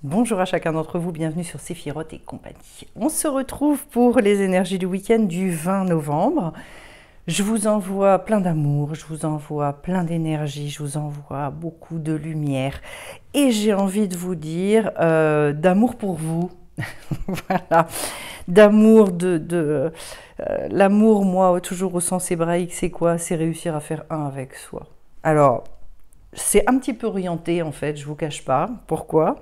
Bonjour à chacun d'entre vous, bienvenue sur Séphiroth et compagnie. On se retrouve pour les énergies du week-end du 20 novembre. Je vous envoie plein d'amour, je vous envoie plein d'énergie, je vous envoie beaucoup de lumière. Et j'ai envie de vous dire d'amour pour vous. Voilà, d'amour, l'amour, moi, toujours au sens hébraïque, c'est quoi? C'est réussir à faire un avec soi. Alors, c'est un petit peu orienté en fait, je vous cache pas. Pourquoi?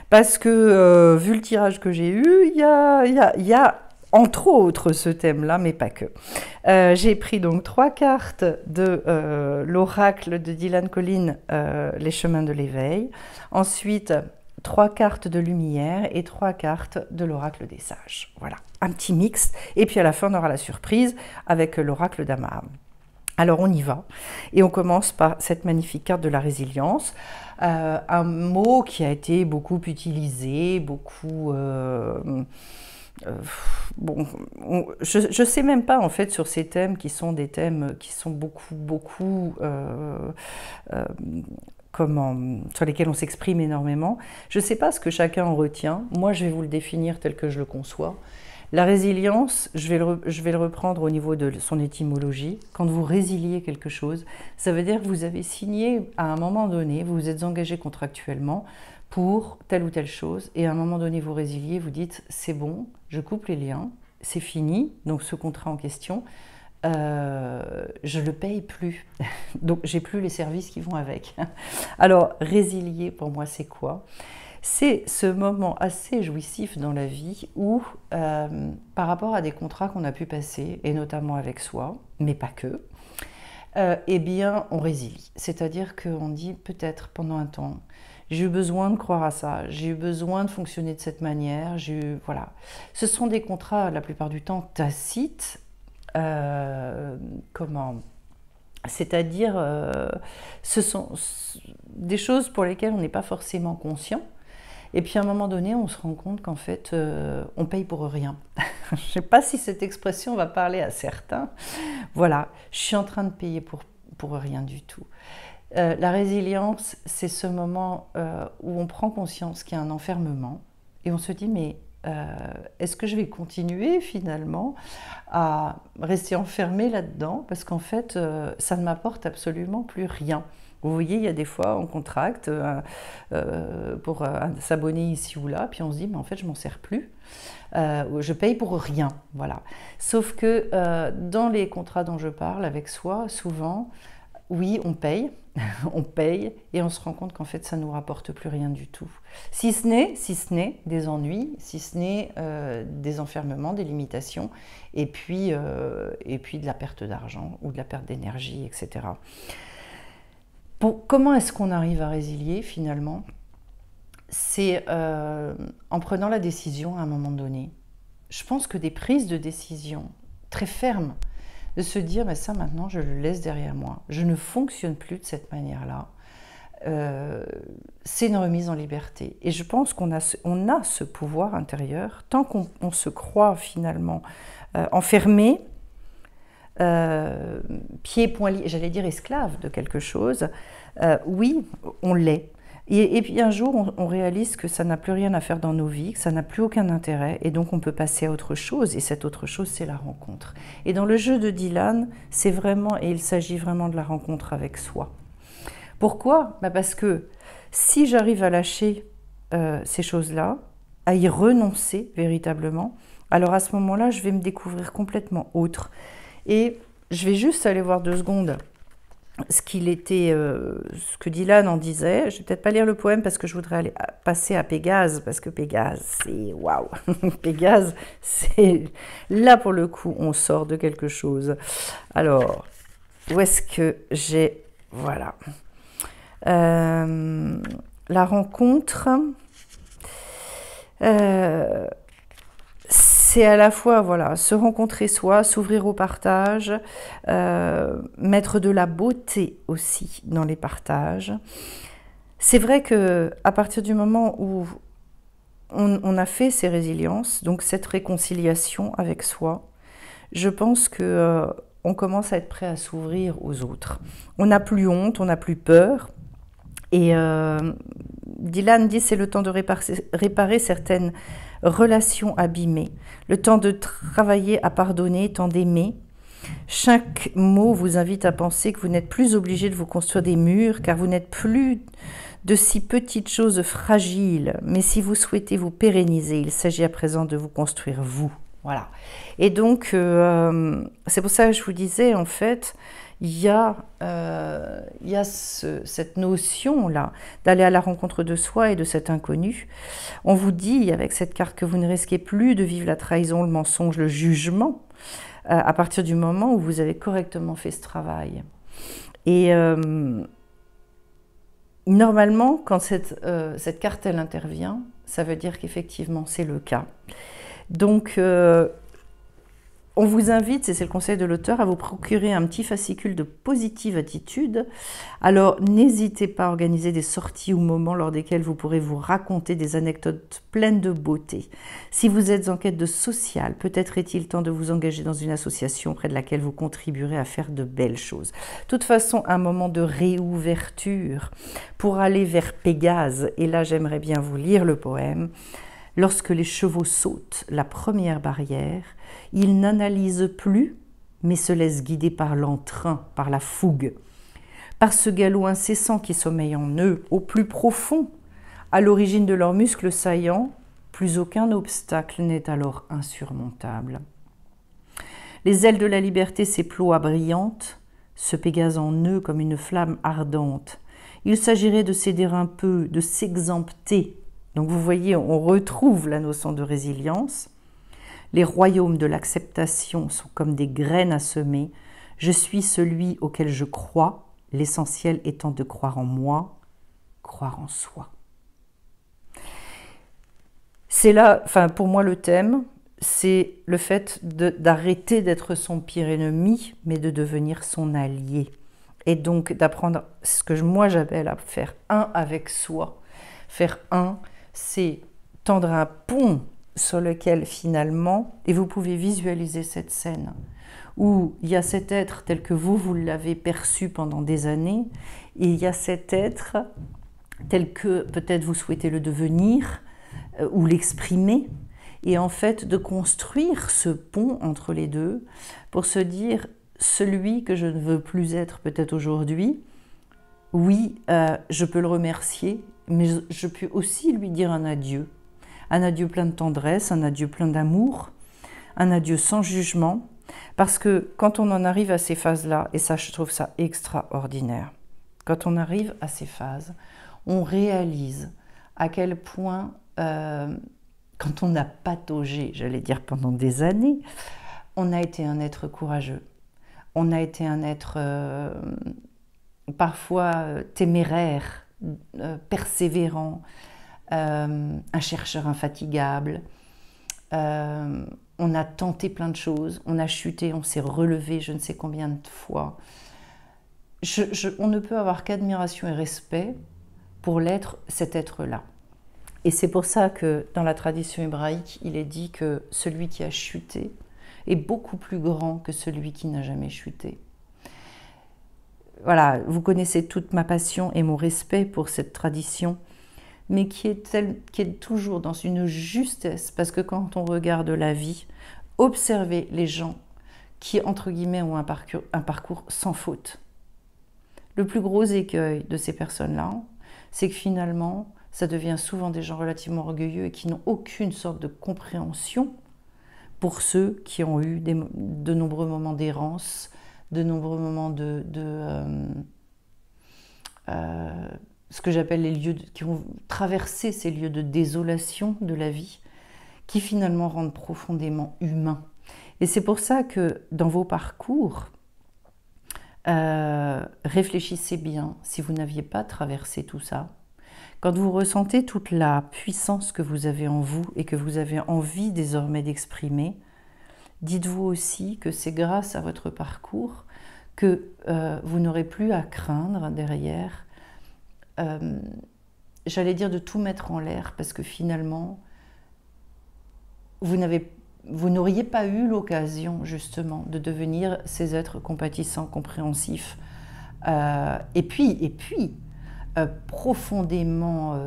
Parce que vu le tirage que j'ai eu, il y a entre autres ce thème-là, mais pas que. J'ai pris donc 3 cartes de l'oracle de Dylan Collins, Les chemins de l'éveil. Ensuite, 3 cartes de lumière et 3 cartes de l'oracle des sages. Voilà, un petit mix. Et puis à la fin, on aura la surprise avec l'oracle d'Amaham. Alors on y va, et on commence par cette magnifique carte de la résilience, un mot qui a été beaucoup utilisé, beaucoup... bon, je ne sais même pas en fait sur ces thèmes qui sont des thèmes qui sont beaucoup comment, sur lesquels on s'exprime énormément. Je ne sais pas ce que chacun en retient, moi je vais vous le définir tel que je le conçois. La résilience, je vais le reprendre au niveau de son étymologie. Quand vous résiliez quelque chose, ça veut dire que vous avez signé à un moment donné, vous vous êtes engagé contractuellement pour telle ou telle chose, et à un moment donné vous résiliez, vous dites c'est bon, je coupe les liens, c'est fini, donc ce contrat en question, je le paye plus, donc j'ai plus les services qui vont avec. Alors résilier pour moi c'est quoi? C'est ce moment assez jouissif dans la vie où, par rapport à des contrats qu'on a pu passer, et notamment avec soi, mais pas que, eh bien, on résilie. C'est-à-dire qu'on dit peut-être pendant un temps, j'ai eu besoin de croire à ça, j'ai eu besoin de fonctionner de cette manière, voilà. Ce sont des contrats, la plupart du temps, tacites, comment... C'est-à-dire, ce sont des choses pour lesquelles on n'est pas forcément conscient. Et puis à un moment donné, on se rend compte qu'en fait, on paye pour rien. Je ne sais pas si cette expression va parler à certains. Voilà, je suis en train de payer pour rien du tout. La résilience, c'est ce moment où on prend conscience qu'il y a un enfermement et on se dit, mais est-ce que je vais continuer finalement à rester enfermé là-dedans? Parce qu'en fait, ça ne m'apporte absolument plus rien. Vous voyez, il y a des fois, on contracte pour s'abonner ici ou là, puis on se dit, mais en fait, je m'en sers plus. Je paye pour rien, voilà. Sauf que dans les contrats dont je parle avec soi, souvent, oui, on paye, on paye, et on se rend compte qu'en fait, ça ne nous rapporte plus rien du tout. Si ce n'est des ennuis, si ce n'est des enfermements, des limitations, et puis de la perte d'argent ou de la perte d'énergie, etc. Comment est-ce qu'on arrive à résilier finalement? C'est en prenant la décision à un moment donné. Je pense que des prises de décision très fermes, de se dire mais ça maintenant je le laisse derrière moi, je ne fonctionne plus de cette manière-là, c'est une remise en liberté. Et je pense qu'on a ce pouvoir intérieur, tant qu'on se croit finalement enfermé, pieds, poings liés, j'allais dire esclave de quelque chose, oui, on l'est. Et puis un jour, on réalise que ça n'a plus rien à faire dans nos vies, que ça n'a plus aucun intérêt, et donc on peut passer à autre chose, et cette autre chose, c'est la rencontre. Et dans le jeu de Dylan, c'est vraiment, et il s'agit vraiment de la rencontre avec soi. Pourquoi? Parce que si j'arrive à lâcher ces choses-là, à y renoncer véritablement, alors à ce moment-là, je vais me découvrir complètement autre. Et je vais juste aller voir 2 secondes ce que Dylan en disait. Je vais peut-être pas lire le poème parce que je voudrais aller passer à Pégase, parce que Pégase, c'est waouh. Pégase, c'est là pour le coup, on sort de quelque chose. Alors, où est-ce que j'ai... Voilà. La rencontre... c'est à la fois voilà, se rencontrer soi, s'ouvrir au partage, mettre de la beauté aussi dans les partages. C'est vrai qu'à partir du moment où on a fait ces résiliences, donc cette réconciliation avec soi, je pense que on commence à être prêt à s'ouvrir aux autres. On n'a plus honte, on n'a plus peur. Et Dylan dit c'est le temps de réparer certaines relations abîmées, le temps de travailler à pardonner, temps d'aimer. Chaque mot vous invite à penser que vous n'êtes plus obligé de vous construire des murs, car vous n'êtes plus de si petites choses fragiles. Mais si vous souhaitez vous pérenniser, il s'agit à présent de vous construire vous. Voilà. Et donc, c'est pour ça que je vous disais, en fait, il y a cette notion-là d'aller à la rencontre de soi et de cet inconnu. On vous dit, avec cette carte, que vous ne risquez plus de vivre la trahison, le mensonge, le jugement, à partir du moment où vous avez correctement fait ce travail. Et normalement, quand cette carte, elle intervient, ça veut dire qu'effectivement, c'est le cas. Donc, on vous invite, et c'est le conseil de l'auteur, à vous procurer un petit fascicule de positive attitude. Alors, n'hésitez pas à organiser des sorties ou moments lors desquels vous pourrez vous raconter des anecdotes pleines de beauté. Si vous êtes en quête de social, peut-être est-il temps de vous engager dans une association auprès de laquelle vous contribuerez à faire de belles choses. De toute façon, un moment de réouverture pour aller vers Pégase, et là j'aimerais bien vous lire le poème. Lorsque les chevaux sautent la première barrière, ils n'analysent plus, mais se laissent guider par l'entrain, par la fougue, par ce galop incessant qui sommeille en eux, au plus profond, à l'origine de leurs muscles saillants, plus aucun obstacle n'est alors insurmontable. Les ailes de la liberté s'éploient brillantes, se Pégase en eux comme une flamme ardente. Il s'agirait de céder un peu, de s'exempter. Donc vous voyez, on retrouve la notion de résilience. Les royaumes de l'acceptation sont comme des graines à semer. Je suis celui auquel je crois, l'essentiel étant de croire en moi, croire en soi. C'est là, enfin pour moi le thème, c'est le fait d'arrêter d'être son pire ennemi, mais de devenir son allié. Et donc d'apprendre ce que moi j'appelle à faire un avec soi. Faire un, c'est tendre un pont sur lequel finalement, et vous pouvez visualiser cette scène, où il y a cet être tel que vous l'avez perçu pendant des années, et il y a cet être tel que peut-être vous souhaitez le devenir, ou l'exprimer, et en fait de construire ce pont entre les deux, pour se dire, celui que je ne veux plus être peut-être aujourd'hui, oui, je peux le remercier, mais je peux aussi lui dire un adieu plein de tendresse, un adieu plein d'amour, un adieu sans jugement, parce que quand on en arrive à ces phases-là, et ça je trouve ça extraordinaire, quand on arrive à ces phases, on réalise à quel point, quand on a pataugé, j'allais dire pendant des années, on a été un être courageux, on a été un être parfois téméraire, persévérant, un chercheur infatigable. On a tenté plein de choses, on a chuté, on s'est relevé je ne sais combien de fois. On ne peut avoir qu'admiration et respect pour cet être-là. Et c'est pour ça que dans la tradition hébraïque, il est dit que celui qui a chuté est beaucoup plus grand que celui qui n'a jamais chuté. Voilà, vous connaissez toute ma passion et mon respect pour cette tradition, mais qui est toujours dans une justesse, parce que quand on regarde la vie, observez les gens qui, entre guillemets, ont un parcours sans faute. Le plus gros écueil de ces personnes-là, c'est que finalement, ça devient souvent des gens relativement orgueilleux et qui n'ont aucune sorte de compréhension pour ceux qui ont eu de nombreux moments d'errance, de nombreux moments ce que j'appelle les lieux qui ont traversé ces lieux de désolation de la vie, qui finalement rendent profondément humains. Et c'est pour ça que dans vos parcours, réfléchissez bien si vous n'aviez pas traversé tout ça. Quand vous ressentez toute la puissance que vous avez en vous et que vous avez envie désormais d'exprimer, dites-vous aussi que c'est grâce à votre parcours que vous n'aurez plus à craindre derrière, j'allais dire de tout mettre en l'air, parce que finalement, vous n'auriez pas eu l'occasion justement de devenir ces êtres compatissants, compréhensifs. Et puis profondément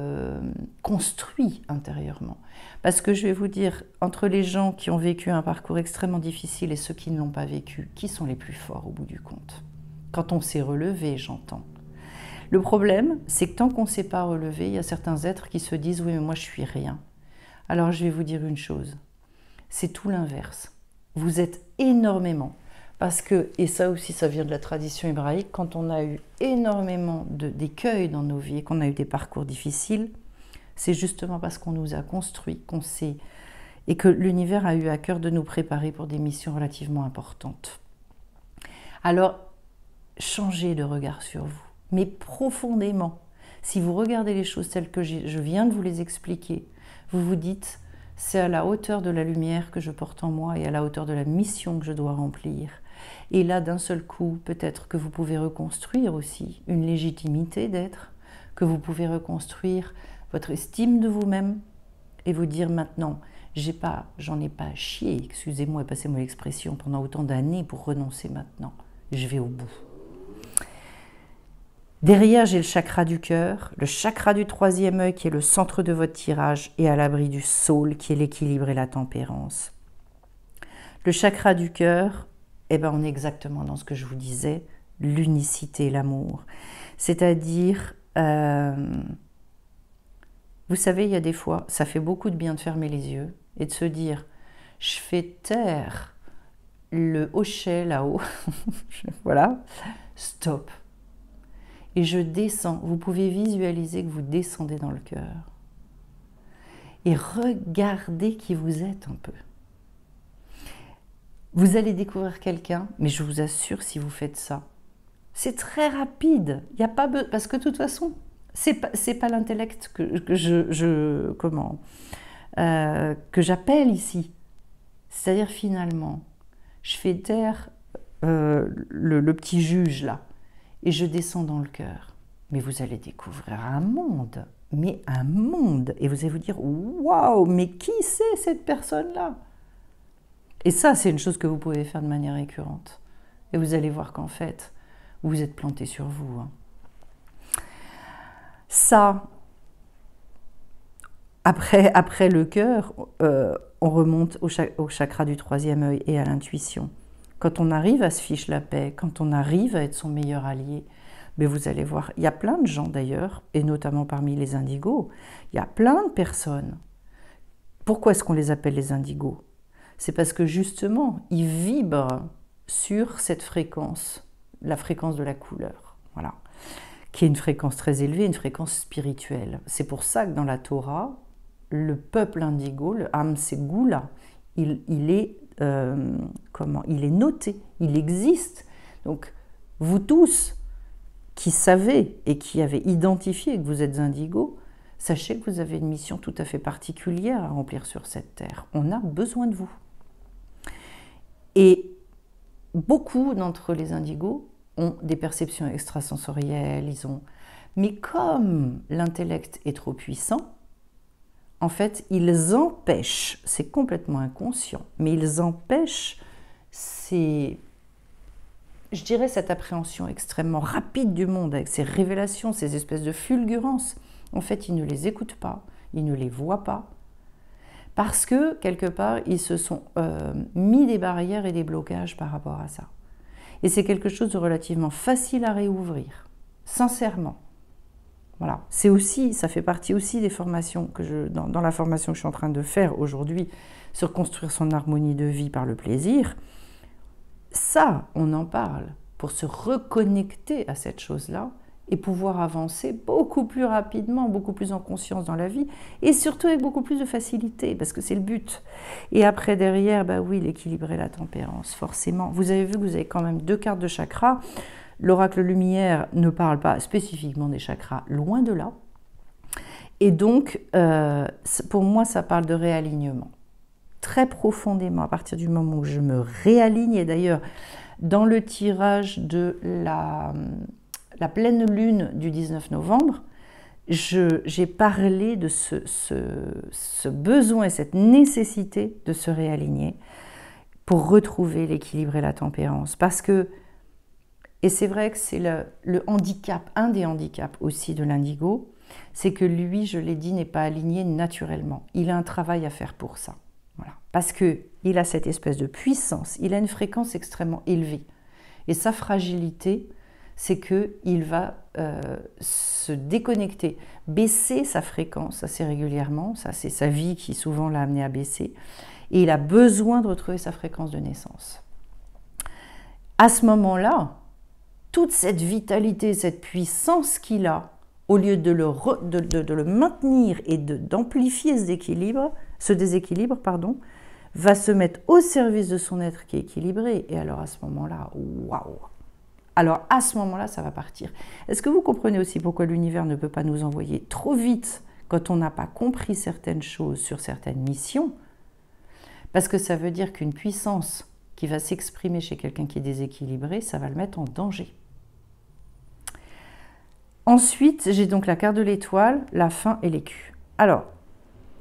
construit intérieurement. Parce que je vais vous dire, entre les gens qui ont vécu un parcours extrêmement difficile et ceux qui ne l'ont pas vécu, qui sont les plus forts au bout du compte? Quand on s'est relevé, j'entends. Le problème, c'est que tant qu'on ne s'est pas relevé, il y a certains êtres qui se disent « oui, mais moi je suis rien ». Alors je vais vous dire une chose, c'est tout l'inverse. Vous êtes énormément, parce que, et ça aussi ça vient de la tradition hébraïque, quand on a eu énormément d'écueils dans nos vies, qu'on a eu des parcours difficiles, c'est justement parce qu'on nous a construits, qu'on sait, et que l'univers a eu à cœur de nous préparer pour des missions relativement importantes. Alors, changez de regard sur vous, mais profondément. Si vous regardez les choses telles que je viens de vous les expliquer, vous vous dites, c'est à la hauteur de la lumière que je porte en moi et à la hauteur de la mission que je dois remplir. Et là, d'un seul coup, peut-être que vous pouvez reconstruire aussi une légitimité d'être, que vous pouvez reconstruire votre estime de vous-même et vous dire maintenant, j'en ai pas à chier, excusez-moi et passez-moi l'expression, pendant autant d'années pour renoncer maintenant. Je vais au bout. Derrière, j'ai le chakra du cœur, le chakra du troisième œil qui est le centre de votre tirage et à l'abri du saule qui est l'équilibre et la tempérance. Le chakra du cœur, on est exactement dans ce que je vous disais, l'unicité, l'amour. C'est-à-dire, vous savez, il y a des fois, ça fait beaucoup de bien de fermer les yeux et de se dire, je fais taire le hochet là-haut, voilà, stop. Et je descends, vous pouvez visualiser que vous descendez dans le cœur. Et regardez qui vous êtes un peu. Vous allez découvrir quelqu'un, mais je vous assure si vous faites ça, c'est très rapide. Il y a pas parce que de toute façon, c'est pas l'intellect que j'appelle ici. C'est-à-dire finalement, je fais taire le petit juge là. Et je descends dans le cœur. Mais vous allez découvrir un monde, mais un monde. Et vous allez vous dire, waouh, mais qui c'est cette personne-là? Et ça, c'est une chose que vous pouvez faire de manière récurrente. Et vous allez voir qu'en fait, vous êtes planté sur vous. Hein. Ça, après le cœur, on remonte au chakra du troisième œil et à l'intuition. Quand on arrive à se fiche la paix, quand on arrive à être son meilleur allié, mais vous allez voir, il y a plein de gens d'ailleurs, et notamment parmi les indigos, il y a plein de personnes. Pourquoi est-ce qu'on les appelle les indigos? C'est parce que justement, ils vibrent sur cette fréquence, la fréquence de la couleur, voilà, qui est une fréquence très élevée, une fréquence spirituelle. C'est pour ça que dans la Torah, le peuple indigo, le Am Segula, il est noté, il existe. Donc, vous tous qui savez et qui avez identifié que vous êtes indigo, sachez que vous avez une mission tout à fait particulière à remplir sur cette terre. On a besoin de vous. Et beaucoup d'entre les indigos ont des perceptions extrasensorielles, mais comme l'intellect est trop puissant, en fait, ils empêchent, c'est complètement inconscient, mais ils empêchent je dirais, cette appréhension extrêmement rapide du monde, avec ces révélations, ces espèces de fulgurances. En fait, ils ne les écoutent pas, ils ne les voient pas, parce que, quelque part, ils se sont mis des barrières et des blocages par rapport à ça. Et c'est quelque chose de relativement facile à réouvrir, sincèrement. Voilà, ça fait partie aussi des formations dans la formation que je suis en train de faire aujourd'hui sur construire son harmonie de vie par le plaisir. Ça, on en parle pour se reconnecter à cette chose-là et pouvoir avancer beaucoup plus rapidement, beaucoup plus en conscience dans la vie et surtout avec beaucoup plus de facilité parce que c'est le but. Et après, derrière, oui, l'équilibre et la tempérance, forcément. Vous avez vu que vous avez quand même 2 cartes de chakras. L'oracle lumière ne parle pas spécifiquement des chakras, loin de là. Et donc, pour moi, ça parle de réalignement. Très profondément, à partir du moment où je me réaligne, et d'ailleurs, dans le tirage de la pleine lune du 19 novembre, j'ai parlé de ce besoin et cette nécessité de se réaligner pour retrouver l'équilibre et la tempérance. Parce que Et c'est vrai que c'est le handicap, un des handicaps aussi de l'indigo, c'est que lui, je l'ai dit, n'est pas aligné naturellement. Il a un travail à faire pour ça. Voilà. Parce qu'il a cette espèce de puissance, il a une fréquence extrêmement élevée. Et sa fragilité, c'est qu'il va se déconnecter, baisser sa fréquence assez régulièrement. Ça, c'est sa vie qui souvent l'a amené à baisser. Et il a besoin de retrouver sa fréquence de naissance. À ce moment-là, toute cette vitalité, cette puissance qu'il a, au lieu de le maintenir et d'amplifier ce déséquilibre, va se mettre au service de son être qui est équilibré. Et alors à ce moment-là, waouh! Alors à ce moment-là, ça va partir. Est-ce que vous comprenez aussi pourquoi l'univers ne peut pas nous envoyer trop vite quand on n'a pas compris certaines choses sur certaines missions? Parce que ça veut dire qu'une puissance qui va s'exprimer chez quelqu'un qui est déséquilibré, ça va le mettre en danger. Ensuite, j'ai donc la carte de l'étoile, la fin et l'écu. Alors,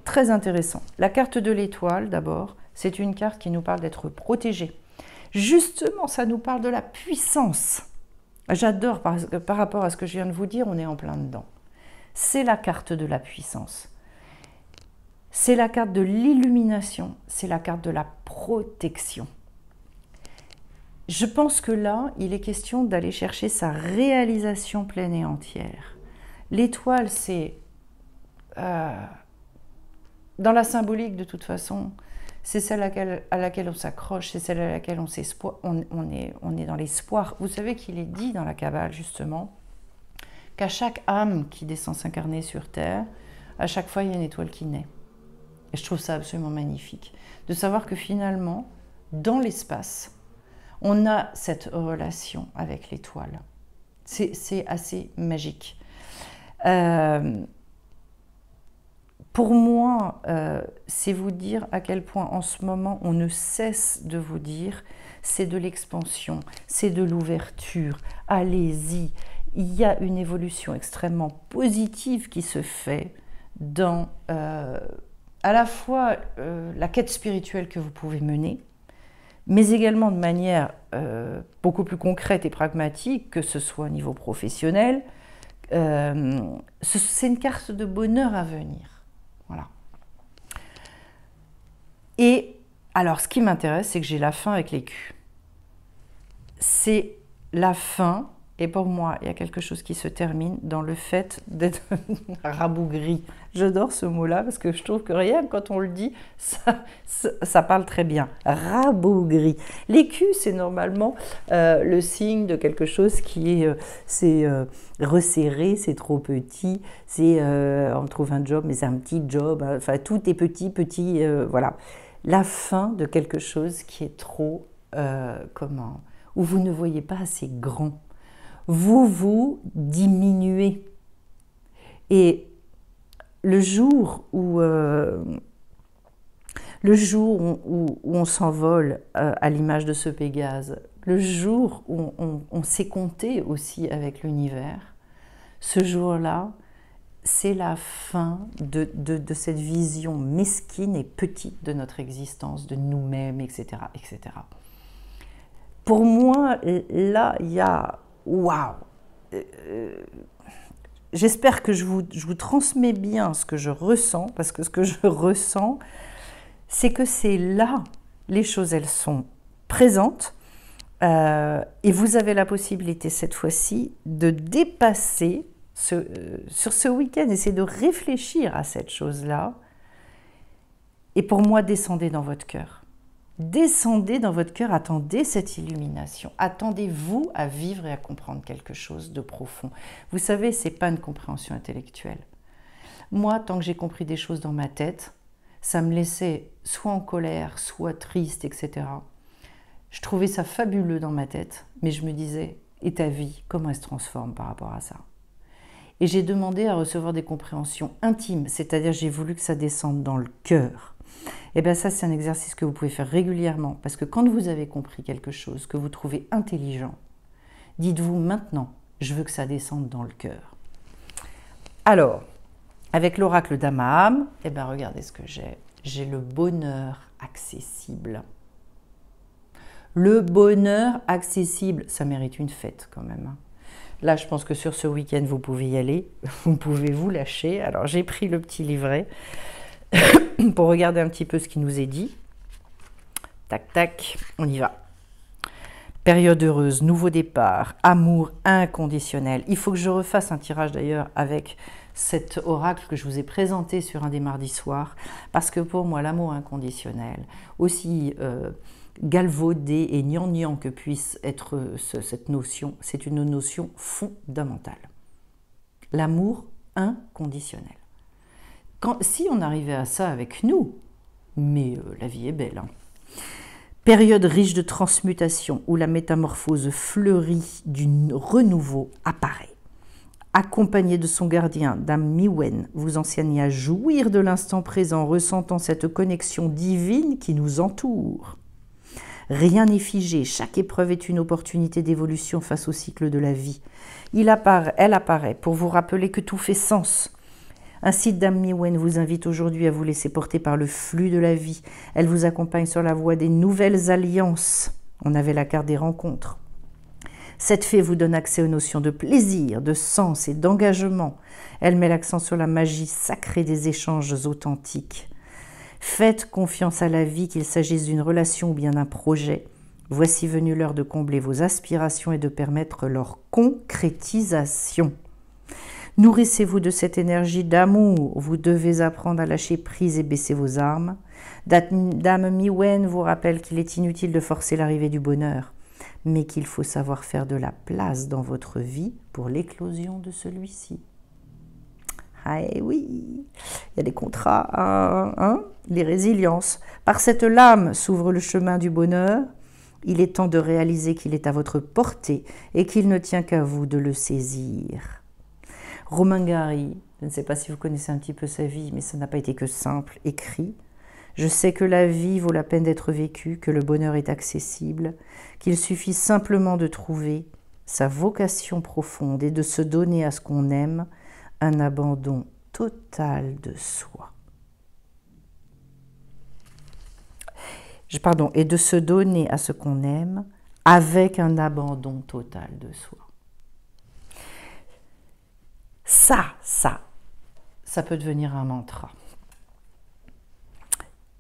très intéressant. La carte de l'étoile, d'abord, c'est une carte qui nous parle d'être protégé. Justement, ça nous parle de la puissance. J'adore, par rapport à ce que je viens de vous dire, on est en plein dedans. C'est la carte de la puissance. C'est la carte de l'illumination. C'est la carte de la protection. Je pense que là, il est question d'aller chercher sa réalisation pleine et entière. L'étoile, c'est... dans la symbolique, de toute façon, c'est celle à laquelle on s'accroche, c'est celle à laquelle on est dans l'espoir. Vous savez qu'il est dit dans la Kabbale, justement, qu'à chaque âme qui descend s'incarner sur Terre, à chaque fois, il y a une étoile qui naît. Et je trouve ça absolument magnifique. De savoir que finalement, dans l'espace, on a cette relation avec l'étoile. C'est assez magique. Pour moi, c'est vous dire à quel point en ce moment, on ne cesse de vous dire, c'est de l'expansion, c'est de l'ouverture, allez-y. Il y a une évolution extrêmement positive qui se fait dans à la fois la quête spirituelle que vous pouvez mener, mais également de manière beaucoup plus concrète et pragmatique, que ce soit au niveau professionnel. C'est une carte de bonheur à venir. Voilà. Et alors, ce qui m'intéresse, c'est que j'ai la fin avec l'écu. C'est la fin, et pour moi, il y a quelque chose qui se termine dans le fait d'être rabougri. J'adore ce mot-là parce que je trouve que rien quand on le dit, ça parle très bien. Rabougri. L'écu, c'est normalement le signe de quelque chose qui est resserré, c'est trop petit, on trouve un job, mais c'est un petit job, enfin tout est petit, voilà. La fin de quelque chose qui est trop, où vous ne voyez pas assez grand. Vous diminuez. Et le jour où on s'envole à l'image de ce Pégase, le jour où on s'est compté aussi avec l'univers, ce jour-là, c'est la fin de cette vision mesquine et petite de notre existence, de nous-mêmes, etc., etc. Pour moi, là, il y a... Waouh! J'espère que je vous transmets bien ce que je ressens, parce que ce que je ressens, c'est que c'est là, les choses, elles sont présentes, et vous avez la possibilité cette fois-ci de dépasser, sur ce week-end, essayer de réfléchir à cette chose-là, et pour moi, descendez dans votre cœur. Descendez dans votre cœur, attendez cette illumination, attendez-vous à vivre et à comprendre quelque chose de profond. Vous savez, ce n'est pas une compréhension intellectuelle. Moi, tant que j'ai compris des choses dans ma tête, ça me laissait soit en colère, soit triste, etc. Je trouvais ça fabuleux dans ma tête, mais je me disais, et ta vie, comment elle se transforme par rapport à ça? Et j'ai demandé à recevoir des compréhensions intimes, c'est-à-dire j'ai voulu que ça descende dans le cœur. Et bien ça, c'est un exercice que vous pouvez faire régulièrement, parce que quand vous avez compris quelque chose que vous trouvez intelligent, dites-vous maintenant, je veux que ça descende dans le cœur. Alors, avec l'oracle d'Amaham, eh bien regardez ce que j'ai. J'ai le bonheur accessible. Le bonheur accessible, ça mérite une fête quand même. Là, je pense que sur ce week-end, vous pouvez y aller, vous pouvez vous lâcher. Alors, j'ai pris le petit livret pour regarder un petit peu ce qui nous est dit. Tac, tac, on y va. Période heureuse, nouveau départ, amour inconditionnel. Il faut que je refasse un tirage d'ailleurs avec cet oracle que je vous ai présenté sur un des mardis soirs, parce que pour moi, l'amour inconditionnel, aussi galvaudé et gnangnan que puisse être cette notion, c'est une notion fondamentale. L'amour inconditionnel. Si on arrivait à ça avec nous, mais la vie est belle, hein. Période riche de transmutation où la métamorphose fleurit du renouveau apparaît. Accompagné de son gardien, Dame Miwen, vous enseignez à jouir de l'instant présent, ressentant cette connexion divine qui nous entoure. Rien n'est figé, chaque épreuve est une opportunité d'évolution face au cycle de la vie. Elle apparaît pour vous rappeler que tout fait sens. Ainsi, Dame Miwen vous invite aujourd'hui à vous laisser porter par le flux de la vie. Elle vous accompagne sur la voie des nouvelles alliances. On avait la carte des rencontres. Cette fée vous donne accès aux notions de plaisir, de sens et d'engagement. Elle met l'accent sur la magie sacrée des échanges authentiques. Faites confiance à la vie, qu'il s'agisse d'une relation ou bien d'un projet. Voici venue l'heure de combler vos aspirations et de permettre leur concrétisation. Nourrissez-vous de cette énergie d'amour. Vous devez apprendre à lâcher prise et baisser vos armes. Dame Miwen vous rappelle qu'il est inutile de forcer l'arrivée du bonheur, mais qu'il faut savoir faire de la place dans votre vie pour l'éclosion de celui-ci. Ah oui, il y a des contrats, hein, les résiliences. Par cette lame s'ouvre le chemin du bonheur. Il est temps de réaliser qu'il est à votre portée et qu'il ne tient qu'à vous de le saisir. Romain Gary, je ne sais pas si vous connaissez un petit peu sa vie, mais ça n'a pas été que simple, écrit « Je sais que la vie vaut la peine d'être vécue, que le bonheur est accessible, qu'il suffit simplement de trouver sa vocation profonde et de se donner à ce qu'on aime, un abandon total de soi. » Et de se donner à ce qu'on aime avec un abandon total de soi. Ça peut devenir un mantra.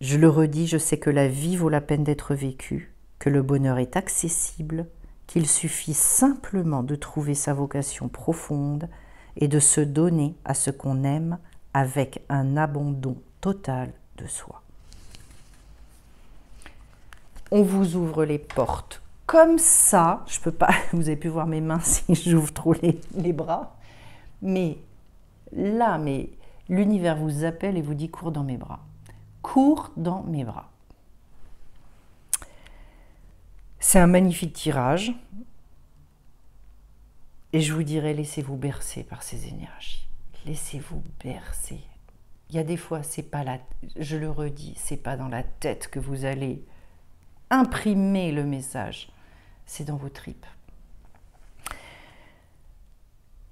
Je le redis, je sais que la vie vaut la peine d'être vécue, que le bonheur est accessible, qu'il suffit simplement de trouver sa vocation profonde et de se donner à ce qu'on aime avec un abandon total de soi. On vous ouvre les portes comme ça. Je peux pas, vous avez pu voir mes mains si j'ouvre trop les bras. Mais là, l'univers vous appelle et vous dit « cours dans mes bras ». Cours dans mes bras. C'est un magnifique tirage. Et je vous dirais, laissez-vous bercer par ces énergies. Laissez-vous bercer. Il y a des fois, c'est pas je le redis, c'est pas dans la tête que vous allez imprimer le message. C'est dans vos tripes.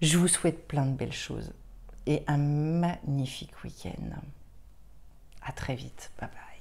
Je vous souhaite plein de belles choses et un magnifique week-end. À très vite. Bye bye.